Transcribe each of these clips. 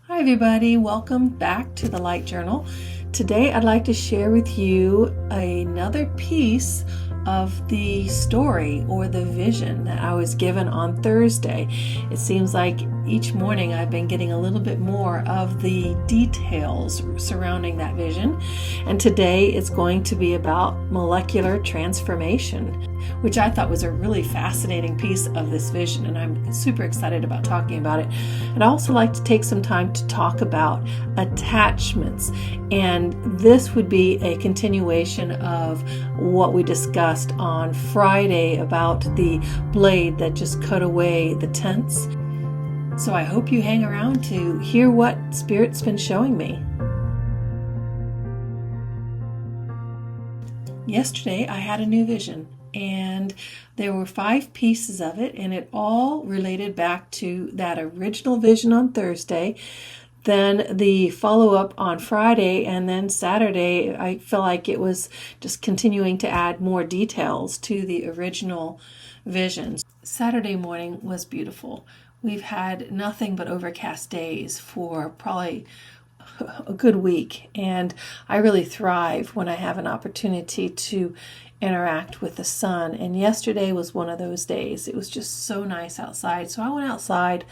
Hi everybody, welcome back to the Light Journal. Today I'd like to share with you another piece of the story or the vision that I was given on Thursday. It seems like each morning I've been getting a little bit more of the details surrounding that vision, and today it's going to be about molecular transformation, which I thought was a really fascinating piece of this vision, and I'm super excited about talking about it. I'd also like to take some time to talk about attachments, and this would be a continuation of what we discussed on Friday about the blade that just cut away the tents. So I hope you hang around to hear what Spirit's been showing me. Yesterday I had a new vision, and there were 5 pieces of it, and it all related back to that original vision on Thursday, then the follow-up on Friday, and then Saturday I feel like it was just continuing to add more details to the original visions. Saturday morning was beautiful. We've had nothing but overcast days for probably a good week, and I really thrive when I have an opportunity to interact with the sun, and yesterday was one of those days. It was just so nice outside, so I went outside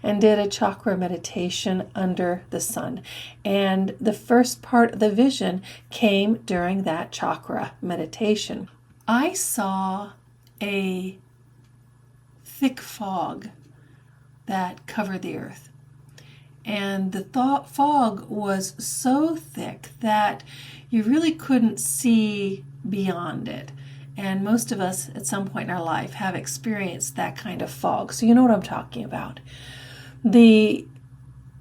and did a chakra meditation under the sun, and the first part of the vision came during that chakra meditation. I saw a thick fog that covered the earth. And the fog was so thick that you really couldn't see beyond it. And most of us at some point in our life have experienced that kind of fog. So you know what I'm talking about. The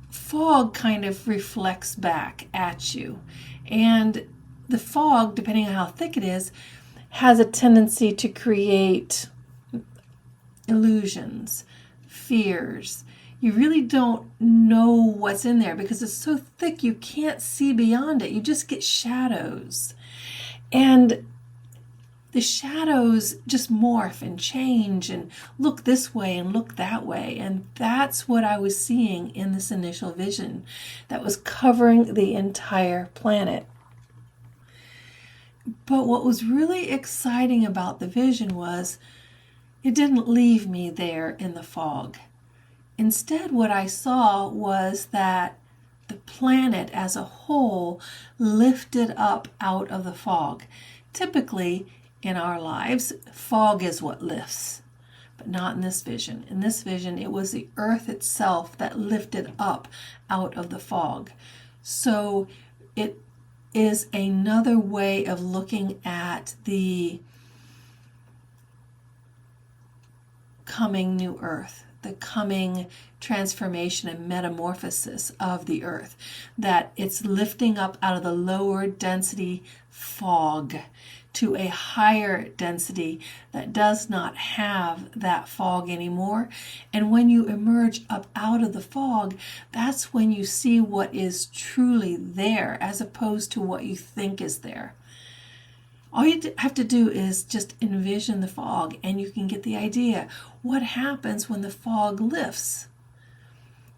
fog kind of reflects back at you. And the fog, depending on how thick it is, has a tendency to create illusions, fears. You really don't know what's in there because it's so thick you can't see beyond it. You just get shadows. And the shadows just morph and change and look this way and look that way. And that's what I was seeing in this initial vision that was covering the entire planet. But what was really exciting about the vision was it didn't leave me there in the fog. Instead, what I saw was that the planet as a whole lifted up out of the fog. Typically, in our lives, fog is what lifts, but not in this vision. In this vision, it was the earth itself that lifted up out of the fog. So it is another way of looking at the coming new earth, the coming transformation and metamorphosis of the earth, that it's lifting up out of the lower density fog to a higher density that does not have that fog anymore. And when you emerge up out of the fog, that's when you see what is truly there as opposed to what you think is there. All you have to do is just envision the fog, and you can get the idea. What happens when the fog lifts?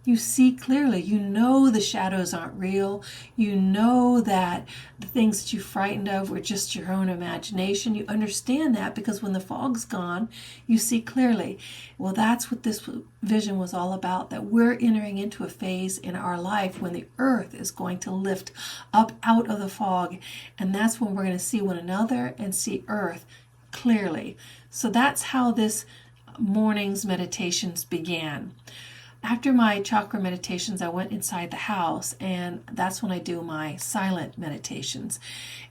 You see clearly. You know the shadows aren't real. You know that the things that you're frightened of were just your own imagination. You understand that because when the fog's gone, you see clearly. Well, that's what this vision was all about, that we're entering into a phase in our life when the earth is going to lift up out of the fog, and that's when we're going to see one another and see earth clearly. So that's how this morning's meditations began. After my chakra meditations, I went inside the house, and that's when I do my silent meditations.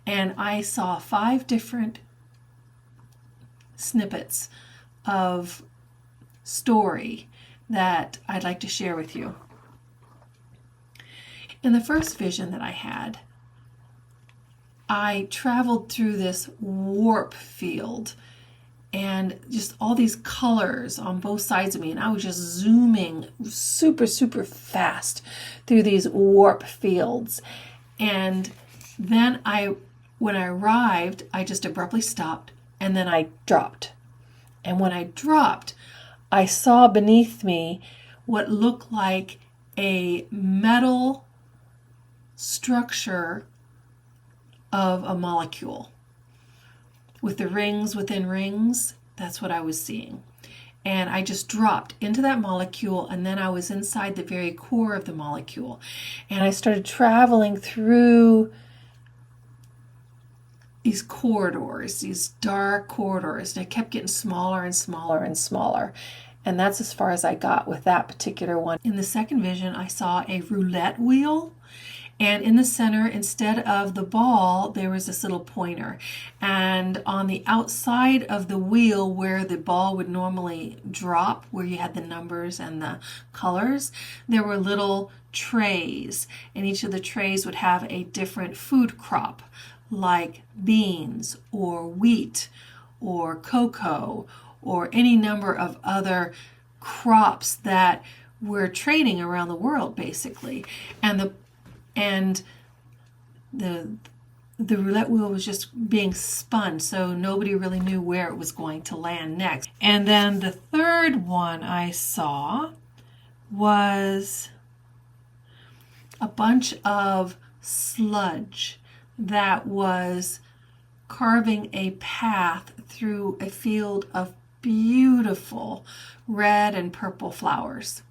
And I saw 5 different snippets of story that I'd like to share with you. In the first vision that I had, I traveled through this warp field and just all these colors on both sides of me, and I was just zooming super fast through these warp fields. And then when I arrived, I just abruptly stopped, and then I dropped. And when I dropped, I saw beneath me what looked like a metal structure of a molecule with the rings within rings. That's what I was seeing. And I just dropped into that molecule, and then I was inside the very core of the molecule. And I started traveling through these corridors, these dark corridors, and it kept getting smaller and smaller and smaller. And that's as far as I got with that particular one. In the second vision, I saw a roulette wheel. And in the center, instead of the ball, there was this little pointer. And on the outside of the wheel where the ball would normally drop, where you had the numbers and the colors, there were little trays. And each of the trays would have a different food crop, like beans or wheat or cocoa or any number of other crops that we're trading around the world, basically. And the roulette wheel was just being spun, so nobody really knew where it was going to land next. And then the third one I saw was a bunch of sludge that was carving a path through a field of beautiful red and purple flowers.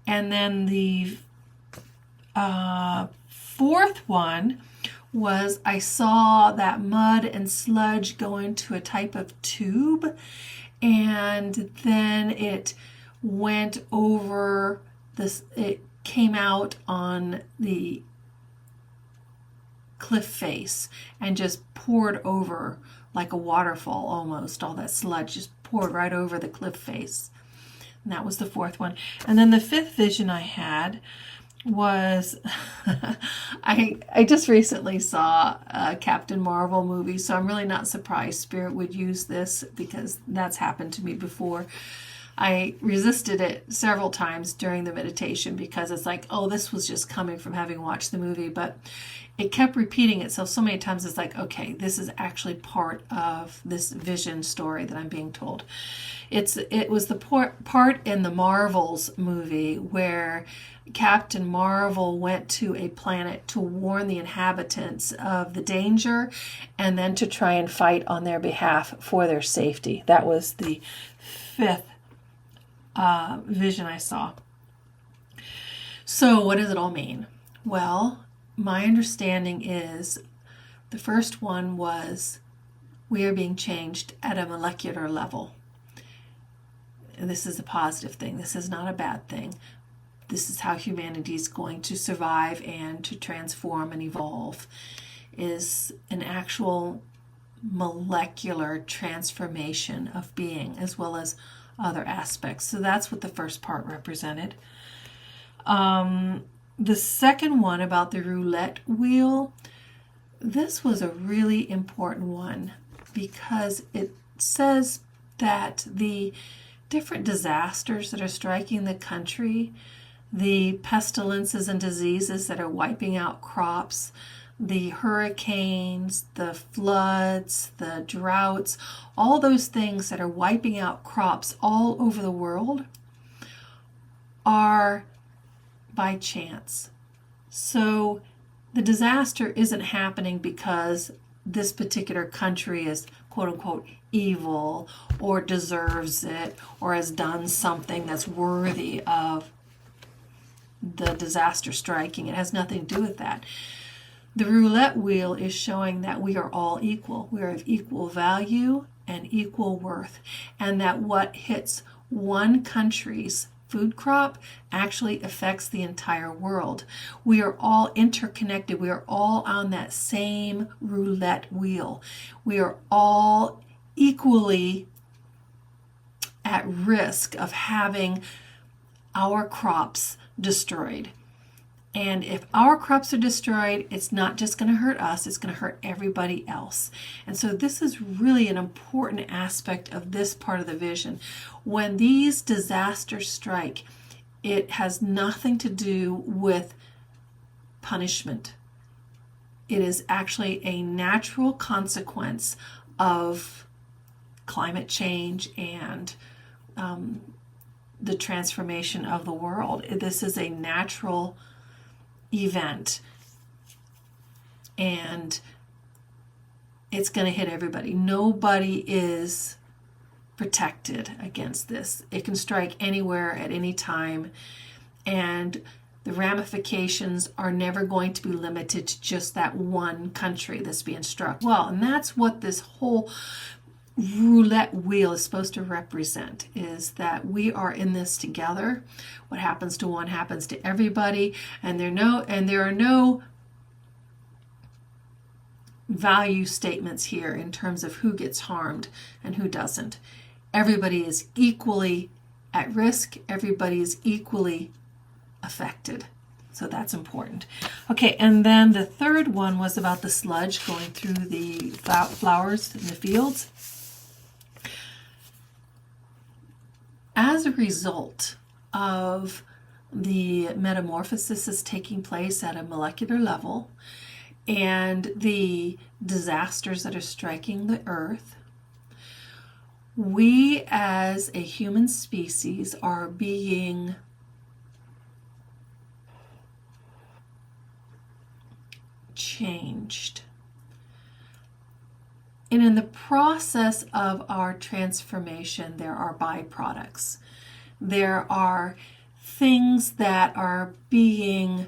And then the fourth one was I saw that mud and sludge go into a type of tube, and then it went over this, it came out on the cliff face and just poured over like a waterfall almost. All that sludge just poured right over the cliff face. And that was the fourth one. And then the fifth vision I had was I just recently saw a Captain Marvel movie, so I'm really not surprised Spirit would use this because that's happened to me before. I resisted it several times during the meditation because it's like, oh, this was just coming from having watched the movie, but it kept repeating itself so many times. It's like, okay, this is actually part of this vision story that I'm being told. It was the part in the Marvels movie where Captain Marvel went to a planet to warn the inhabitants of the danger and then to try and fight on their behalf for their safety. That was the fifth vision I saw. So what does it all mean? Well, my understanding is the first one was we are being changed at a molecular level. And this is a positive thing. This is not a bad thing. This is how humanity is going to survive and to transform and evolve, is an actual molecular transformation of being as well as other aspects. So that's what the first part represented. The second one about the roulette wheel, this was a really important one because it says that the different disasters that are striking the country, the pestilences and diseases that are wiping out crops, the hurricanes, the floods, the droughts, all those things that are wiping out crops all over the world are by chance. So the disaster isn't happening because this particular country is quote unquote evil or deserves it or has done something that's worthy of the disaster striking. It has nothing to do with that. The roulette wheel is showing that we are all equal. We are of equal value and equal worth, and that what hits one country's food crop actually affects the entire world. We are all interconnected. We are all on that same roulette wheel. We are all equally at risk of having our crops destroyed. And if our crops are destroyed, it's not just going to hurt us, it's going to hurt everybody else. And so this is really an important aspect of this part of the vision. When these disasters strike, it has nothing to do with punishment. It is actually a natural consequence of climate change and the transformation of the world. This is a natural event, and it's going to hit everybody. Nobody is protected against this. It can strike anywhere at any time, and the ramifications are never going to be limited to just that one country that's being struck. Well, and that's what this whole roulette wheel is supposed to represent, is that we are in this together. What happens to one happens to everybody, and there are no value statements here in terms of who gets harmed and who doesn't. Everybody is equally at risk. Everybody is equally affected. So that's important. Okay, and then the third one was about the sludge going through the flowers in the fields. As a result of the metamorphosis that's taking place at a molecular level and the disasters that are striking the earth, we as a human species are being changed. And in the process of our transformation, there are byproducts. There are things that are being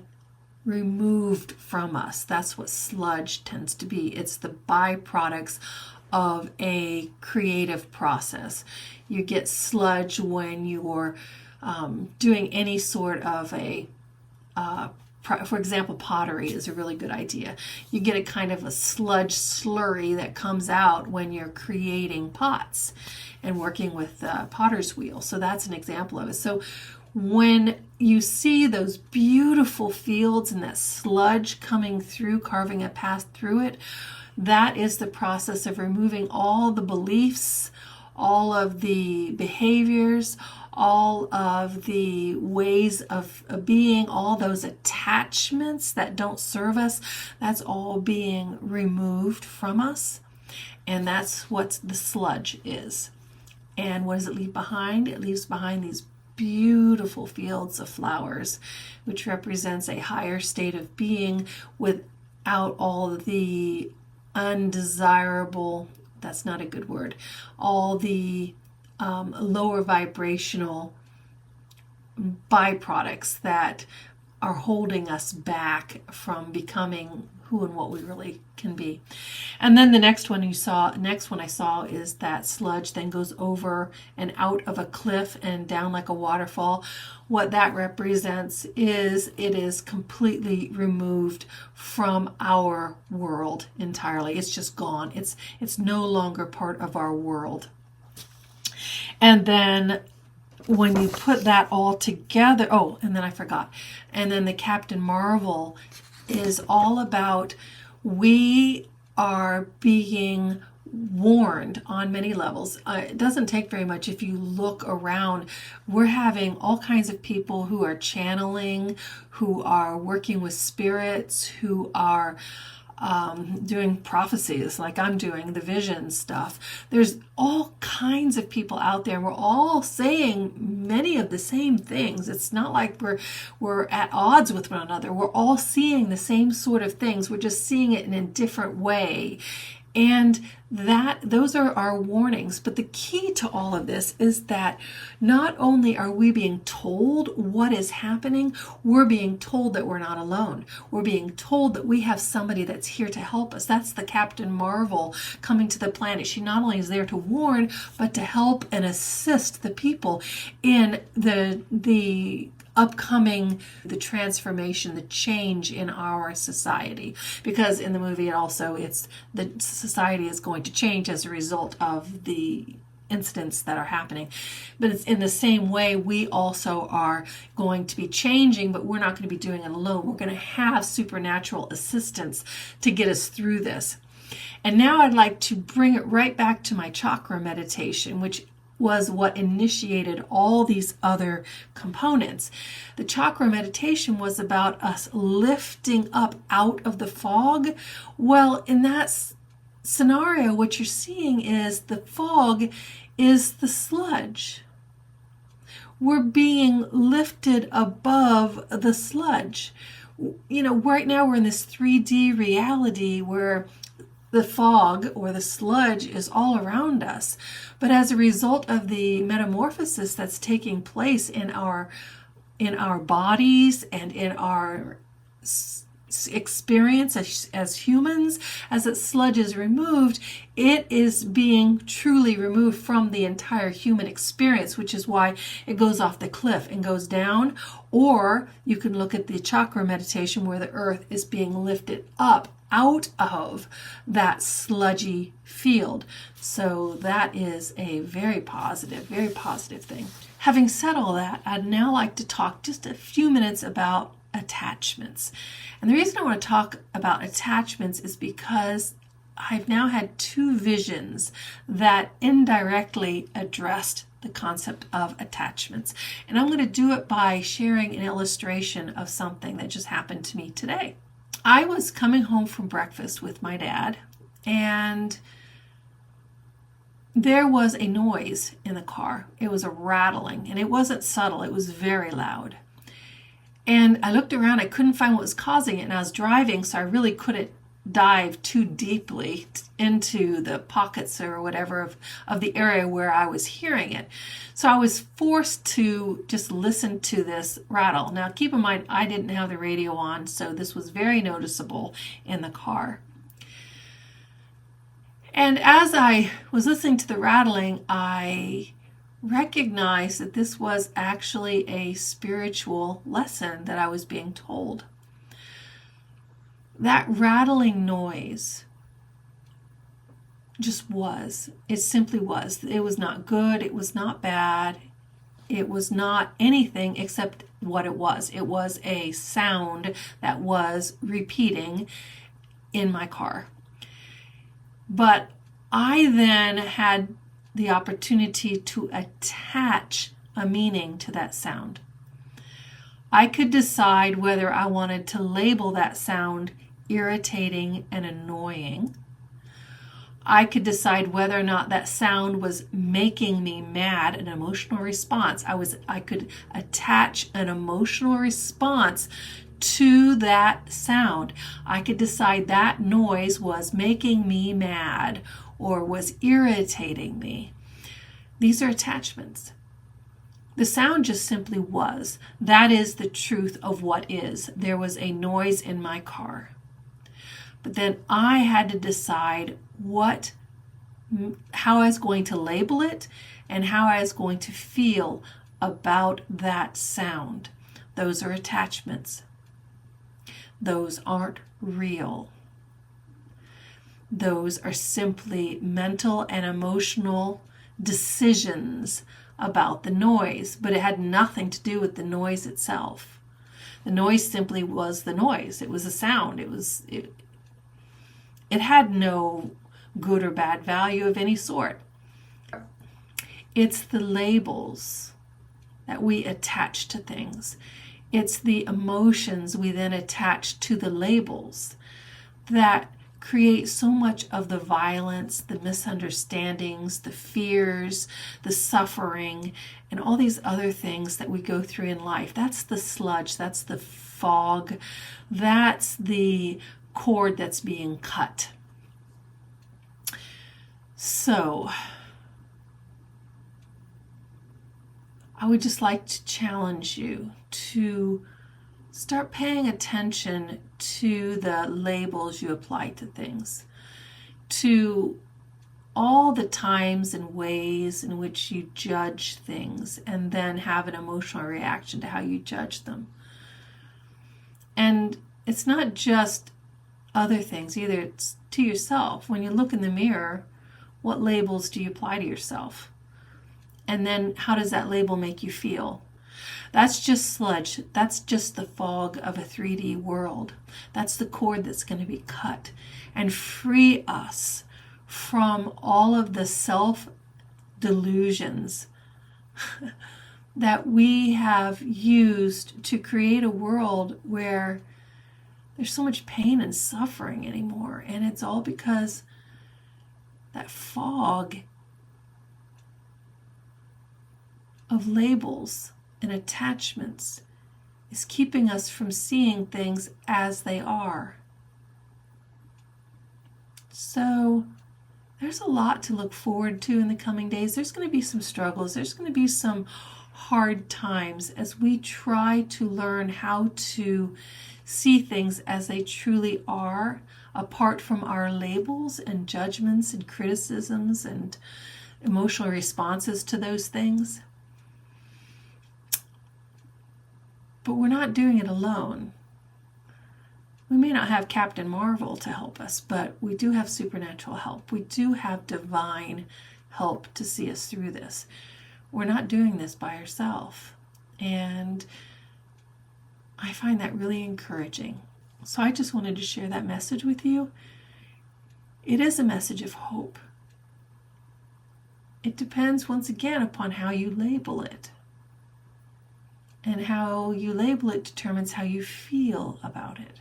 removed from us. That's what sludge tends to be. It's the byproducts of a creative process. You get sludge when you're doing any sort of a for example, pottery is a really good idea. You get a kind of a sludge slurry that comes out when you're creating pots and working with potter's wheel. So that's an example of it. So when you see those beautiful fields and that sludge coming through, carving a path through it, that is the process of removing all the beliefs, all of the behaviors, all of the ways of being, all those attachments that don't serve us. That's all being removed from us. And that's what the sludge is. And what does it leave behind? It leaves behind these beautiful fields of flowers, which represents a higher state of being without all the undesirable, that's not a good word, all the lower vibrational byproducts that are holding us back from becoming who and what we really can be. And then the next one I saw is that sludge then goes over and out of a cliff and down like a waterfall. What that represents is it is completely removed from our world entirely. It's just gone. It's no longer part of our world. And then when you put that all together, and then I forgot. And then the Captain Marvel is all about, we are being warned on many levels. It doesn't take very much. If you look around, we're having all kinds of people who are channeling, who are working with spirits, who are doing prophecies like I'm doing, the vision stuff. There's all kinds of people out there, and we're all saying many of the same things. It's not like we're at odds with one another. We're all seeing the same sort of things. We're just seeing it in a different way. And those are our warnings. But the key to all of this is that not only are we being told what is happening, we're being told that we're not alone. We're being told that we have somebody that's here to help us. That's the Captain Marvel coming to the planet. She not only is there to warn, but to help and assist the people in the upcoming, the transformation, the change in our society. Because in the movie it's the society is going to change as a result of the incidents that are happening. But it's in the same way, we also are going to be changing, but we're not going to be doing it alone. We're going to have supernatural assistance to get us through this. And now I'd like to bring it right back to my chakra meditation, which was what initiated all these other components. The chakra meditation was about us lifting up out of the fog. Well, in that scenario, what you're seeing is the fog is the sludge. we're being lifted above the sludge. Right now we're in this 3D reality where the fog or the sludge is all around us. But as a result of the metamorphosis that's taking place in our bodies and in our experience as humans, as that sludge is removed, it is being truly removed from the entire human experience, which is why it goes off the cliff and goes down. Or you can look at the chakra meditation where the earth is being lifted up out of that sludgy field. So that is a very positive thing. Having said all that, I'd now like to talk just a few minutes about attachments. And the reason I want to talk about attachments is because I've now had 2 visions that indirectly addressed the concept of attachments. And I'm going to do it by sharing an illustration of something that just happened to me today. I was coming home from breakfast with my dad, and there was a noise in the car. It was a rattling, and it wasn't subtle. It was very loud. And I looked around. I couldn't find what was causing it, and I was driving, so I really couldn't dive too deeply into the pockets or whatever of the area where I was hearing it. So I was forced to just listen to this rattle. Now, keep in mind, I didn't have the radio on, so this was very noticeable in the car. And as I was listening to the rattling, I recognized that this was actually a spiritual lesson that I was being told. That rattling noise just was. It simply was. It was not good. It was not bad. It was not anything except what it was. It was a sound that was repeating in my car. But I then had the opportunity to attach a meaning to that sound. I could decide whether I wanted to label that sound irritating and annoying. I could decide whether or not that sound was making me mad, an emotional response. I could attach an emotional response to that sound. I could decide that noise was making me mad or was irritating me. These are attachments. The sound just simply was. That is the truth of what is. There was a noise in my car. But then I had to decide how I was going to label it and how I was going to feel about that sound. Those are attachments. Those aren't real. Those are simply mental and emotional decisions about the noise, but it had nothing to do with the noise itself. The noise simply was the noise. It was a sound. It had no good or bad value of any sort. It's the labels that we attach to things. It's the emotions we then attach to the labels that create so much of the violence, the misunderstandings, the fears, the suffering, and all these other things that we go through in life. That's the sludge, that's the fog, that's the cord that's being cut. So, I would just like to challenge you to start paying attention to the labels you apply to things, to all the times and ways in which you judge things and then have an emotional reaction to how you judge them. And it's not just other things either, it's to yourself. When you look in the mirror, what labels do you apply to yourself? And then how does that label make you feel? That's just sludge. That's just the fog of a 3D world. That's the cord that's going to be cut and free us from all of the self-delusions that we have used to create a world where there's so much pain and suffering anymore. And it's all because that fog of labels and attachments is keeping us from seeing things as they are. So there's a lot to look forward to in the coming days. There's going to be some struggles. There's going to be some hard times as we try to learn how to see things as they truly are, apart from our labels and judgments and criticisms and emotional responses to those things. But we're not doing it alone. We may not have Captain Marvel to help us, but we do have supernatural help. We do have divine help to see us through this. We're not doing this by ourselves. And I find that really encouraging. So I just wanted to share that message with you. It is a message of hope. It depends, once again, upon how you label it. And how you label it determines how you feel about it.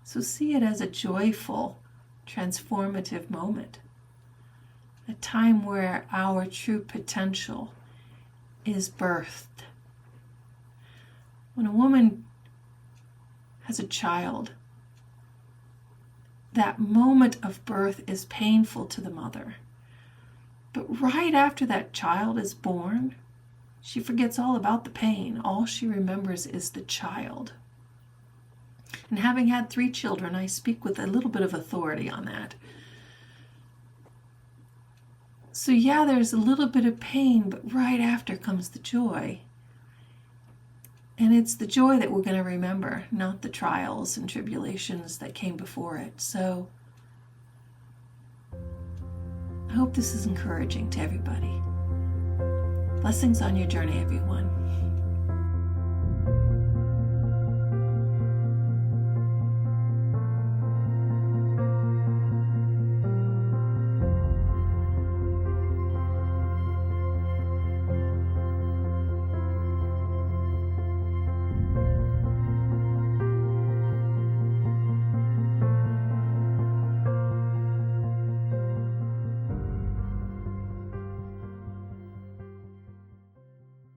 So see it as a joyful, transformative moment. A time where our true potential is birthed. When a woman has a child, that moment of birth is painful to the mother. But right after that child is born, she forgets all about the pain. All she remembers is the child. And having had 3 children, I speak with a little bit of authority on that. So yeah, there's a little bit of pain, but right after comes the joy. And it's the joy that we're going to remember, not the trials and tribulations that came before it. So I hope this is encouraging to everybody. Blessings on your journey, everyone.